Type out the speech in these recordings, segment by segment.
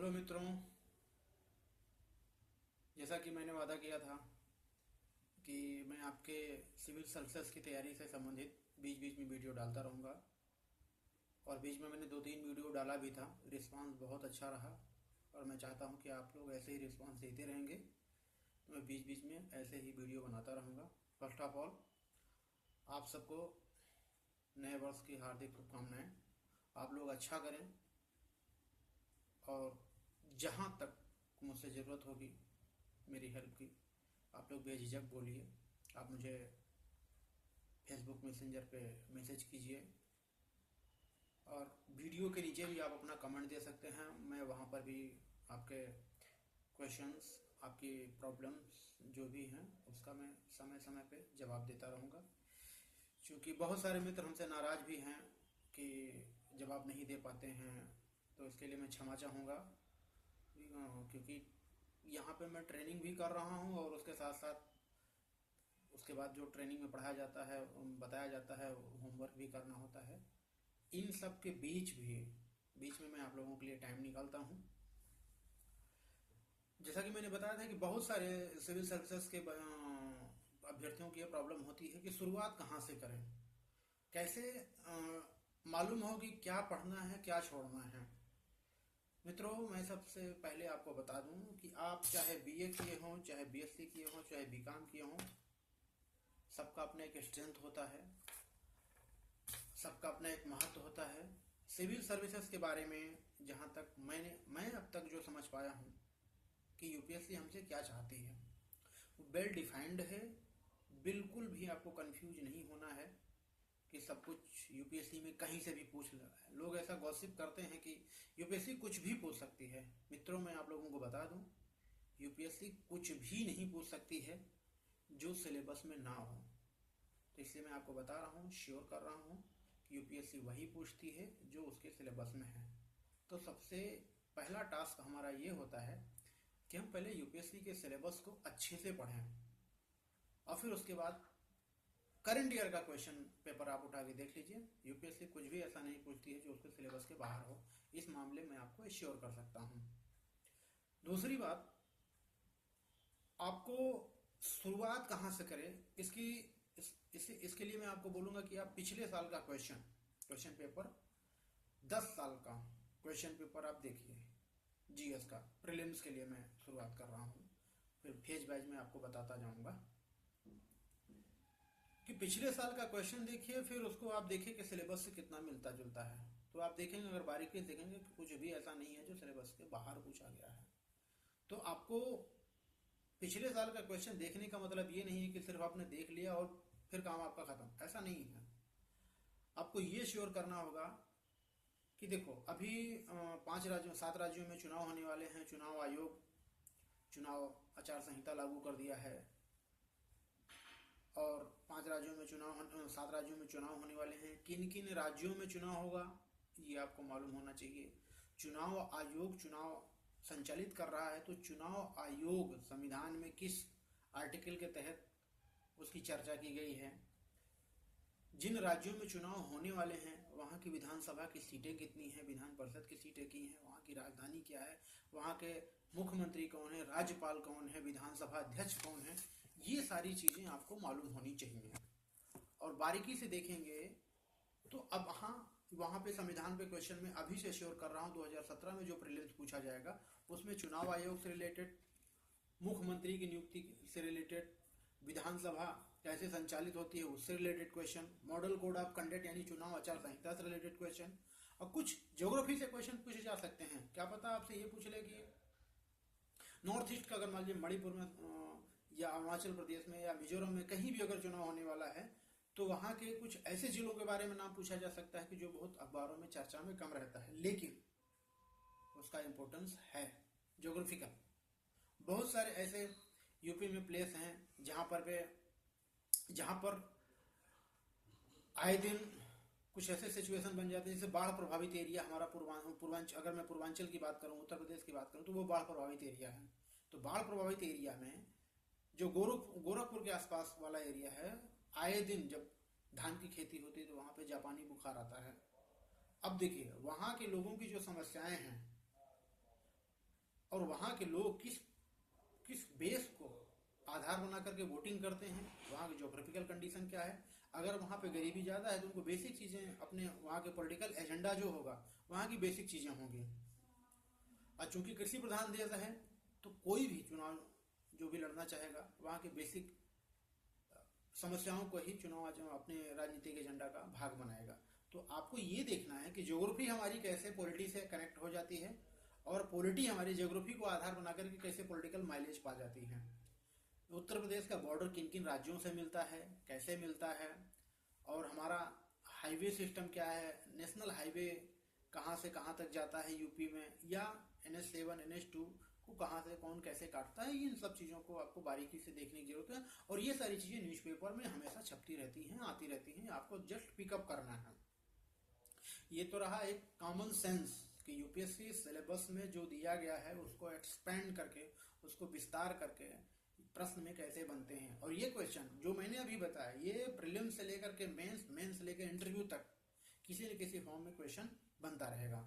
Hello मित्रों। जैसा कि मैंने वादा किया था कि मैं आपके सिविल सर्विसेज की तैयारी से संबंधित बीच बीच में वीडियो डालता रहूँगा, और बीच में मैंने 2-3 वीडियो डाला भी था। रिस्पांस बहुत अच्छा रहा और मैं चाहता हूँ कि आप लोग ऐसे ही रिस्पांस देते रहेंगे, तो मैं बीच बीच में ऐसे ही वीडियो बनाता रहूँगा। फर्स्ट ऑफ ऑल, आप सबको नए वर्ष की हार्दिक शुभकामनाएँ। आप लोग अच्छा करें, और जहाँ तक मुझसे ज़रूरत होगी मेरी हेल्प की, आप लोग बेझिझक बोलिए। आप मुझे फेसबुक मैसेंजर पे मैसेज कीजिए, और वीडियो के नीचे भी आप अपना कमेंट दे सकते हैं। मैं वहाँ पर भी आपके क्वेश्चंस, आपकी प्रॉब्लम्स जो भी हैं, उसका मैं समय समय पे जवाब देता रहूँगा। क्योंकि बहुत सारे मित्र हमसे नाराज़ भी हैं कि जवाब नहीं दे पाते हैं, तो इसके लिए मैं क्षमा चाहूँगा। क्योंकि यहाँ पे मैं ट्रेनिंग भी कर रहा हूँ, और उसके साथ साथ उसके बाद जो ट्रेनिंग में पढ़ाया जाता है, बताया जाता है, होमवर्क भी करना होता है। इन सब के बीच में मैं आप लोगों के लिए टाइम निकालता हूँ। जैसा कि मैंने बताया था कि बहुत सारे सिविल सर्विसेज के अभ्यर्थियों की ये प्रॉब्लम होती है कि शुरुआत कहाँ से करें, कैसे मालूम हो कि क्या पढ़ना है, क्या छोड़ना है। मित्रों, मैं सबसे पहले आपको बता दूं कि आप चाहे बीए किए हों, चाहे बीएससी किए हों, चाहे बीकॉम किए हों, सबका अपना एक स्ट्रेंथ होता है, सबका अपना एक महत्व होता है। सिविल सर्विसेज के बारे में जहाँ तक मैं अब तक जो समझ पाया हूँ कि यूपीएससी हमसे क्या चाहती है, वेल डिफाइंड है। बिल्कुल भी आपको कंफ्यूज नहीं होना है कि सब कुछ यूपीएससी में कहीं से भी पूछ रहा है। लोग ऐसा गॉसिप करते हैं कि यूपीएससी कुछ भी पूछ सकती है। मित्रों, मैं आप लोगों को बता दूं, यूपीएससी कुछ भी नहीं पूछ सकती है जो सिलेबस में ना हो। तो इसलिए मैं आपको बता रहा हूँ, श्योर कर रहा हूँ कि यूपीएससी वही पूछती है जो उसके सिलेबस में है। तो सबसे पहला टास्क हमारा ये होता है कि हम पहले यूपीएससी के सिलेबस को अच्छे से पढ़ें, और फिर उसके बाद करंट ईयर का क्वेश्चन पेपर आप उठा के देख लीजिए। यूपीएससी कुछ भी ऐसा नहीं पूछती है जो उसके सिलेबस के बाहर हो। इस मामले में आपको एश्योर कर सकता हूँ। दूसरी बात, आपको शुरुआत कहाँ से करें, इसके लिए मैं आपको बोलूँगा कि आप पिछले साल का क्वेश्चन पेपर, 10 साल का क्वेश्चन पेपर आप देखिए। जीएस का प्रीलिम्स के लिए मैं शुरुआत कर रहा हूँ, फिर फेज वाइज में आपको बताता जाऊँगा कि पिछले साल का क्वेश्चन देखिए, फिर उसको आप देखिए कि सिलेबस से कितना मिलता जुलता है। तो आप देखेंगे, अगर बारीकी से देखेंगे कि कुछ भी ऐसा नहीं है जो सिलेबस के बाहर पूछा गया है। तो आपको पिछले साल का क्वेश्चन देखने का मतलब ये नहीं है कि सिर्फ आपने देख लिया और फिर काम आपका खत्म, ऐसा नहीं है। आपको ये श्योर करना होगा कि देखो, अभी 7 राज्यों में चुनाव होने वाले हैं। चुनाव आयोग चुनाव आचार संहिता लागू कर दिया है, और 7 राज्यों में चुनाव होने वाले हैं। किन किन राज्यों में चुनाव होगा ये आपको मालूम होना चाहिए। चुनाव आयोग चुनाव संचालित कर रहा है, तो चुनाव आयोग संविधान में किस आर्टिकल के तहत उसकी चर्चा की गई है। जिन राज्यों में चुनाव होने वाले हैं वहाँ की विधानसभा की सीटें कितनी हैं, विधान परिषद की सीटें की हैं, वहाँ की राजधानी क्या है, वहाँ के मुख्यमंत्री कौन है, राज्यपाल कौन है, विधानसभा अध्यक्ष कौन है, ये सारी चीज़ें आपको मालूम होनी चाहिए। और बारीकी से देखेंगे तो अब वहाँ पे संविधान पे क्वेश्चन में अभी से श्योर कर रहा हूँ, 2017 में जो प्रीलिम्स पूछा जाएगा उसमें चुनाव आयोग से रिलेटेड, मुख्यमंत्री की नियुक्ति से रिलेटेड, विधानसभा कैसे संचालित होती है उससे related question, model code of conduct यानी चुनाव आचार संहिता से रिलेटेड क्वेश्चन, और कुछ ज्योग्राफी से क्वेश्चन पूछे जा सकते हैं। क्या पता आपसे ये पूछ ले कि नॉर्थ ईस्ट का, अगर मान लीजिए मणिपुर में या अरुणाचल प्रदेश में या मिजोरम में कहीं भी अगर चुनाव होने वाला है, तो वहाँ के कुछ ऐसे जिलों के बारे में नाम पूछा जा सकता है कि जो बहुत अखबारों में चर्चा में कम रहता है, लेकिन उसका इम्पोर्टेंस है ज्योग्राफिकल। बहुत सारे ऐसे यूपी में प्लेस हैं जहाँ पर आए दिन कुछ ऐसे सिचुएशन बन जाते हैं, जैसे बाढ़ प्रभावित एरिया हमारा पूर्वांचल, अगर मैं पूर्वांचल की बात करूँ, उत्तर प्रदेश की बात करूँ, तो वो बाढ़ प्रभावित एरिया है। तो बाढ़ प्रभावित एरिया में जो गोरखपुर के आसपास वाला एरिया है, आए दिन जब धान की खेती होती है तो वहाँ पे जापानी बुखार आता है। अब देखिए, वहाँ के लोगों की जो समस्याएं हैं और वहाँ के लोग किस किस बेस को आधार बना करके वोटिंग करते हैं, वहाँ की जोग्राफिकल कंडीशन क्या है। अगर वहाँ पे गरीबी ज़्यादा है तो उनको बेसिक चीज़ें, अपने वहाँ के पॉलिटिकल एजेंडा जो होगा वहाँ की बेसिक चीज़ें होंगी। और चूंकि कृषि प्रधान देश है तो कोई भी चुनाव जो भी लड़ना चाहेगा वहाँ के बेसिक समस्याओं को ही चुनाव अपने राजनीतिक एजेंडा का भाग बनाएगा। तो आपको ये देखना है कि ज्योग्राफी हमारी कैसे पॉलिटी से कनेक्ट हो जाती है और पॉलिटी हमारी ज्योग्राफी को आधार बना करके कैसे पॉलिटिकल माइलेज पा जाती है। उत्तर प्रदेश का बॉर्डर किन किन राज्यों से मिलता है, कैसे मिलता है, और हमारा हाईवे सिस्टम क्या है, नेशनल हाईवे कहाँ से कहाँ तक जाता है यूपी में, या NH7 NH2 को कहाँ से कौन कैसे काटता है, इन सब चीज़ों को आपको बारीकी से देखने की जरूरत है। और ये सारी चीज़ें न्यूज़पेपर में हमेशा छपती रहती हैं, आती रहती हैं, आपको जस्ट पिकअप करना है। ये तो रहा एक कॉमन सेंस कि यूपीएससी सिलेबस में जो दिया गया है उसको एक्सपेंड करके, उसको विस्तार करके प्रश्न में कैसे बनते हैं। और ये क्वेश्चन जो मैंने अभी बताया ये प्रीलिम्स से लेकर के मेंस, मेंस से लेकर इंटरव्यू तक किसी न किसी फॉर्म में क्वेश्चन बनता रहेगा।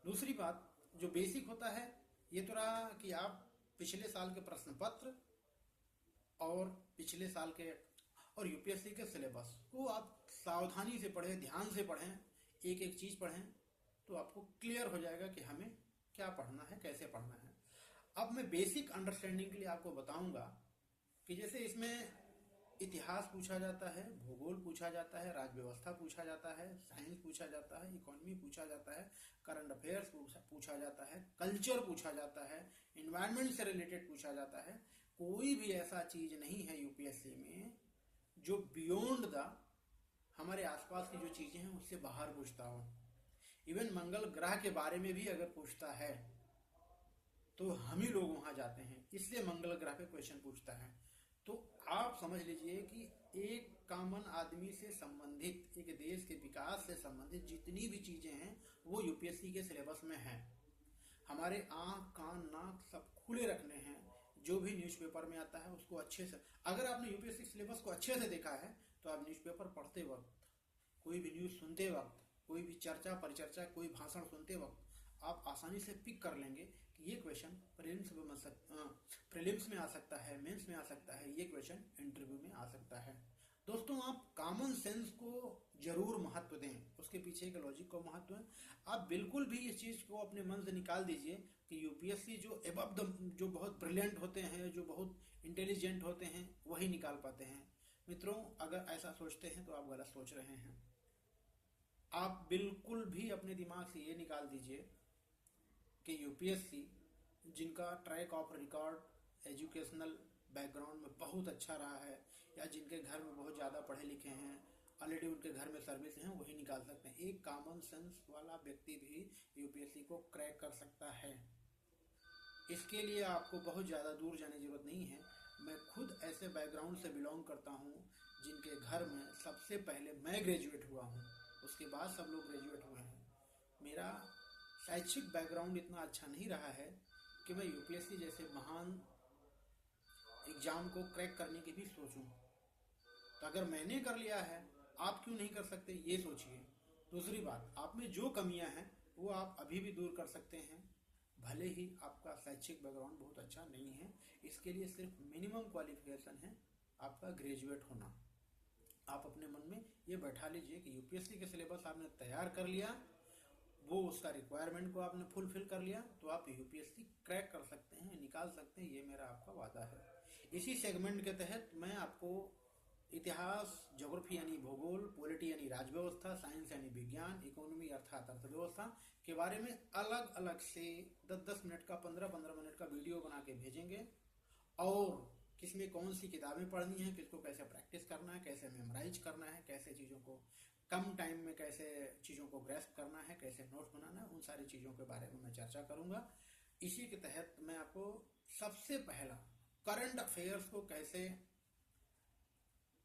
दूसरी बात जो बेसिक होता है ये तो रहा कि आप पिछले साल के प्रश्न पत्र और पिछले साल के और यूपीएससी के सिलेबस को आप सावधानी से पढ़ें, ध्यान से पढ़ें, एक एक चीज़ पढ़ें तो आपको क्लियर हो जाएगा कि हमें क्या पढ़ना है, कैसे पढ़ना है। अब मैं बेसिक अंडरस्टैंडिंग के लिए आपको बताऊंगा कि जैसे इसमें इतिहास पूछा जाता है, भूगोल पूछा जाता है, राज्य व्यवस्था पूछा जाता है, साइंस पूछा जाता है, इकोनॉमी पूछा जाता है, करंट अफेयर्स पूछा जाता है, कल्चर पूछा जाता है, इन्वायरमेंट से रिलेटेड पूछा जाता है। कोई भी ऐसा चीज़ नहीं है यूपीएससी में जो बियॉन्ड द हमारे आसपास की जो चीज़ें हैं उससे बाहर पूछता हो। इवन मंगल ग्रह के बारे में भी अगर पूछता है तो हम ही लोग वहां जाते हैं, इसलिए मंगल ग्रह पे क्वेश्चन पूछता है। तो आप समझ लीजिए कि एक कॉमन आदमी से संबंधित, एक देश के विकास से संबंधित जितनी भी चीजें हैं वो यूपीएससी के सिलेबस में हैं। हमारे आँख कान नाक सब खुले रखने हैं, जो भी न्यूज़पेपर में आता है उसको अच्छे से, अगर आपने यूपीएससी सिलेबस को अच्छे से देखा है तो आप न्यूज़पेपर पढ़ते वक्त, कोई भी न्यूज़ सुनते वक्त, कोई भी चर्चा परिचर्चा, कोई भाषण सुनते वक्त आप आसानी से पिक कर लेंगे कि ये क्वेश्चन प्रीलिम्स में आ सकता है, मेंस में आ सकता है, ये क्वेश्चन इंटरव्यू में आ सकता है। दोस्तों आप कॉमन सेंस को जरूर महत्व दें, उसके पीछे के लॉजिक को महत्व है। आप बिल्कुल भी इस चीज़ को अपने मन से निकाल दीजिए कि यूपीएससी जो एबव द, जो बहुत ब्रिलियंट होते हैं, जो बहुत इंटेलिजेंट होते हैं वही निकाल पाते हैं। मित्रों अगर ऐसा सोचते हैं तो आप गलत सोच रहे हैं। आप बिल्कुल भी अपने दिमाग से ये निकाल दीजिए कि यूपीएससी जिनका track of record educational background में बहुत अच्छा रहा है, या जिनके घर में बहुत ज़्यादा पढ़े लिखे हैं, ऑलरेडी उनके घर में सर्विस हैं, वही निकाल सकते हैं। एक कॉमन सेंस वाला व्यक्ति भी यूपीएससी को क्रैक कर सकता है। इसके लिए आपको बहुत ज़्यादा दूर जाने की जरूरत नहीं है। मैं खुद ऐसे बैकग्राउंड से बिलोंग करता हूँ जिनके घर में सबसे पहले मैं ग्रेजुएट हुआ हूँ, उसके बाद सब लोग ग्रेजुएट हुए हैं। मेरा शैक्षिक बैकग्राउंड इतना अच्छा नहीं रहा है कि मैं यूपीएससी जैसे महान एग्जाम को क्रैक करने की भी सोचूं। तो अगर मैंने कर लिया है आप क्यों नहीं कर सकते, ये सोचिए। दूसरी बात, आप में जो कमियां हैं वो आप अभी भी दूर कर सकते हैं, भले ही आपका शैक्षिक बैकग्राउंड बहुत अच्छा नहीं है। इसके लिए सिर्फ मिनिमम क्वालिफिकेशन है आपका ग्रेजुएट होना। आप अपने मन में ये बैठा लीजिए कि यूपीएससी के सिलेबस आपने तैयार कर लिया, वो उसका रिक्वायरमेंट को आपने फुलफिल कर लिया तो आप यूपीएससी क्रैक कर सकते हैं, निकाल सकते हैं, ये मेरा आपका वादा है। इसी सेगमेंट के तहत मैं आपको इतिहास, ज्योग्राफी यानी भूगोल, पॉलिटी यानी राज्य व्यवस्था, साइंस यानी विज्ञान, इकोनॉमी अर्थात अर्थव्यवस्था के बारे में अलग अलग से 10-10 मिनट का, 15-15 मिनट का वीडियो बना के भेजेंगे। और किसमें कौन सी किताबें पढ़नी है, किसको कैसे प्रैक्टिस करना है, कैसे मेमोराइज करना है, कैसे चीज़ों को कम टाइम में कैसे चीज़ों को ग्रेस्प करना है, कैसे नोट्स बनाना है, उन सारी चीज़ों के बारे में मैं चर्चा करूँगा। इसी के तहत मैं आपको सबसे पहला करंट अफेयर्स को कैसे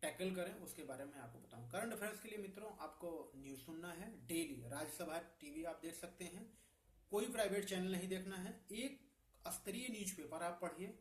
टैकल करें उसके बारे में आपको बताऊं। करंट अफेयर्स के लिए मित्रों आपको न्यूज़ सुनना है डेली। राज्यसभा टीवी आप देख सकते हैं, कोई प्राइवेट चैनल नहीं देखना है, एक स्तरीय न्यूज़पेपर आप पढ़िए।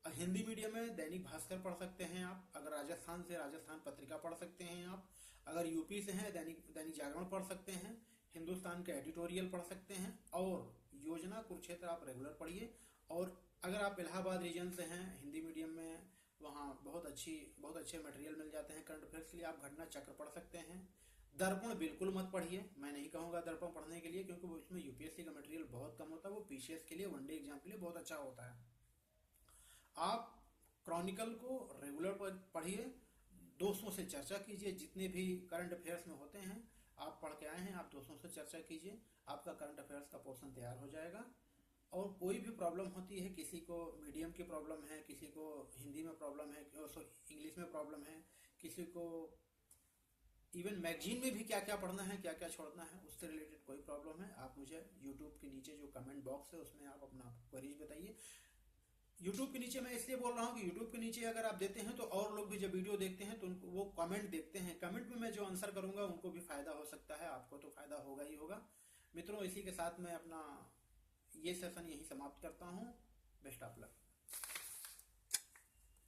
हिंदी मीडियम में दैनिक भास्कर पढ़ सकते हैं आप, अगर राजस्थान से राजस्थान पत्रिका पढ़ सकते हैं आप, अगर यूपी से हैं दैनिक जागरण पढ़ सकते हैं, हिंदुस्तान के एडिटोरियल पढ़ सकते हैं, और योजना कुरुक्षेत्र आप रेगुलर पढ़िए। और अगर आप इलाहाबाद रीजन से हैं, हिंदी मीडियम में, वहाँ बहुत अच्छे मटेरियल मिल जाते हैं करंट अफेयर्स के लिए। आप घटना चक्र पढ़ सकते हैं। दर्पण बिल्कुल मत पढ़िए, मैं नहीं कहूँगा दर्पण पढ़ने के लिए, क्योंकि वो उसमें यूपीएससी का मटेरियल बहुत कम होता है। वो पीसीएस के लिए, वनडे एग्जाम के लिए बहुत अच्छा होता है। आप क्रॉनिकल को रेगुलर पढ़िए, दोस्तों से चर्चा कीजिए, जितने भी करंट अफेयर्स में होते हैं आप पढ़ के आए हैं, आप दोस्तों से चर्चा कीजिए, आपका करंट अफेयर्स का पोर्शन तैयार हो जाएगा। और कोई भी प्रॉब्लम होती है, किसी को मीडियम की प्रॉब्लम है, किसी को हिंदी में प्रॉब्लम है, इंग्लिश में प्रॉब्लम है, किसी को इवन मैगजीन में भी क्या क्या पढ़ना है, क्या क्या छोड़ना है, उससे रिलेटेड कोई प्रॉब्लम है, आप मुझे यूट्यूब के नीचे जो कमेंट बॉक्स है उसमें आप अपना क्वेरीज बताइए। यूट्यूब के नीचे मैं इसलिए बोल रहा हूँ कि यूट्यूब के नीचे अगर आप देते हैं तो और लोग भी जब वीडियो देखते हैं तो उनको वो कमेंट देखते हैं, कमेंट में मैं जो आंसर करूंगा उनको भी फायदा हो सकता है, आपको तो फायदा होगा ही होगा। मित्रों, इसी के साथ मैं अपना ये सेशन यहीं समाप्त करता हूँ।